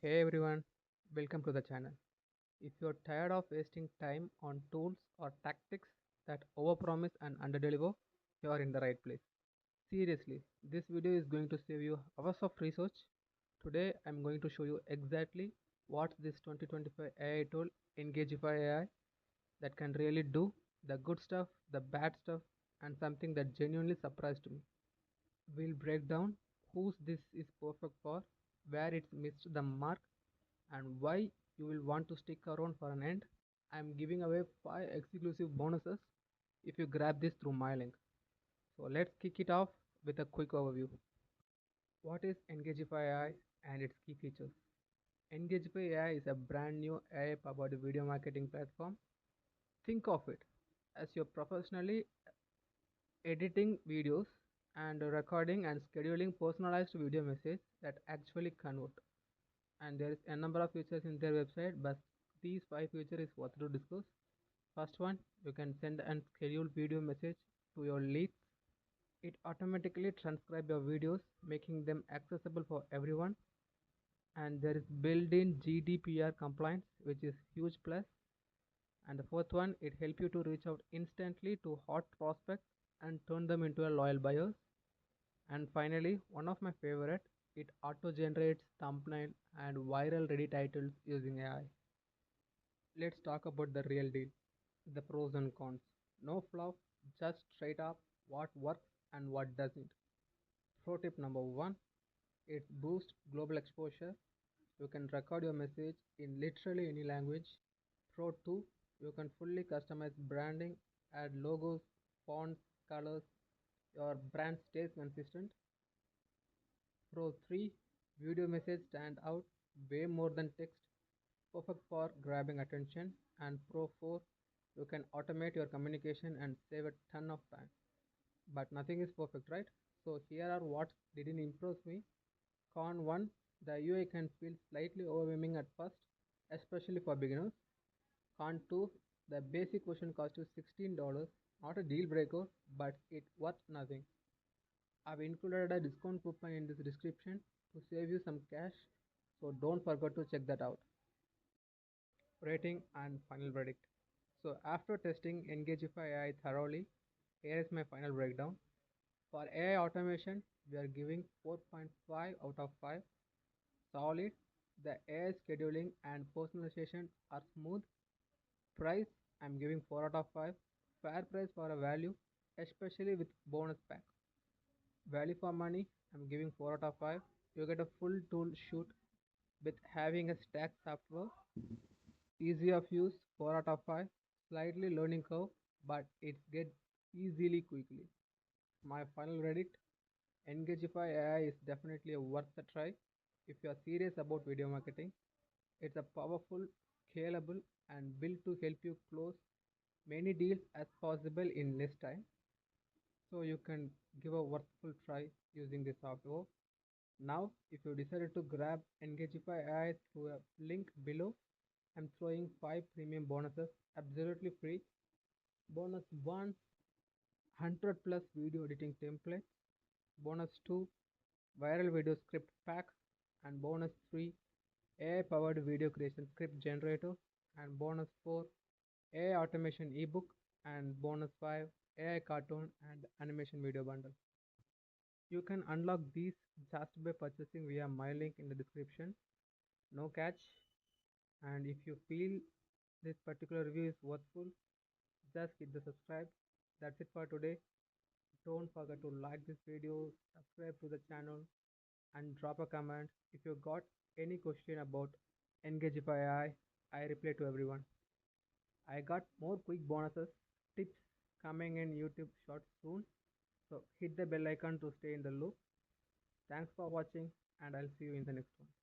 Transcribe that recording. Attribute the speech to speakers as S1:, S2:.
S1: Hey everyone, welcome to the channel. If you're tired of wasting time on tools or tactics that overpromise and underdeliver, you're in the right place. Seriously, this video is going to save you hours of research. Today, I'm going to show you exactly what this 2025 AI tool, Engagify AI, that can really do the good stuff, the bad stuff, and something that genuinely surprised me. We'll break down who this is perfect for, where it's missed the mark, and why you will want to stick around for an end. I'm giving away 5 exclusive bonuses if you grab this through my link. So let's kick it off with a quick overview. What is Engagify AI and its key features? Engagify AI is a brand new AI powered video marketing platform. Think of it as you're professionally editing videos and recording and scheduling personalized video messages that actually convert. And there is a number of features in their website, but these 5 features is what to discuss. First one, you can send and schedule video message to your leads. It automatically transcribe your videos, making them accessible for everyone. And there is built-in GDPR compliance, which is huge plus. And the fourth one, it help you to reach out instantly to hot prospects and turn them into a loyal buyers. And finally, one of my favorite, it auto generates thumbnail and viral ready titles using AI. Let's talk about the real deal, the pros and cons. No fluff, just straight up what works and what doesn't. Pro tip number one, it boosts global exposure. You can record your message in literally any language. Pro 2, you can fully customize branding, add logos, fonts, colors. Your brand stays consistent. Pro 3, video message stand out way more than text, perfect for grabbing attention. And Pro 4, you can automate your communication and save a ton of time. But nothing is perfect, right? So here are what didn't impress me. Con 1, the UI can feel slightly overwhelming at first, especially for beginners. Con 2, the basic version costs you $16, not a deal breaker, but it worth nothing. I've included a discount coupon in this description to save you some cash, so don't forget to check that out. Rating and final verdict. So after testing Engagify AI thoroughly, here is my final breakdown. For AI automation, we are giving 4.5 out of 5. Solid. The AI scheduling and personalization are smooth. Price, I'm giving 4 out of 5. Fair price for a value, especially with bonus pack. Value for money, I'm giving 4 out of 5. You get a full tool shoot with having a stack software. Easy of use, 4 out of 5. Slightly learning curve, but it gets easily quickly. My final verdict, Engagify AI is definitely a worth a try if you are serious about video marketing. It's a powerful, scalable, and built to help you close many deals as possible in less time. So you can give a worthful try using this software. Now, if you decided to grab Engagify AI through a link below, I'm throwing 5 premium bonuses absolutely free. Bonus 1, 100 plus video editing templates. Bonus 2, viral video script pack. And bonus 3, AI powered video creation script generator. And bonus 4, AI automation ebook. And bonus 5, AI cartoon and animation video bundle. You can unlock these just by purchasing via my link in the description. No catch. And if you feel this particular review is worthful, just hit the subscribe. That's it for today. Don't forget to like this video, subscribe to the channel, and drop a comment. If you got any question about Engagify AI, I reply to everyone. I got more quick bonuses, tips coming in YouTube shorts soon. So hit the bell icon to stay in the loop. Thanks for watching, and I'll see you in the next one.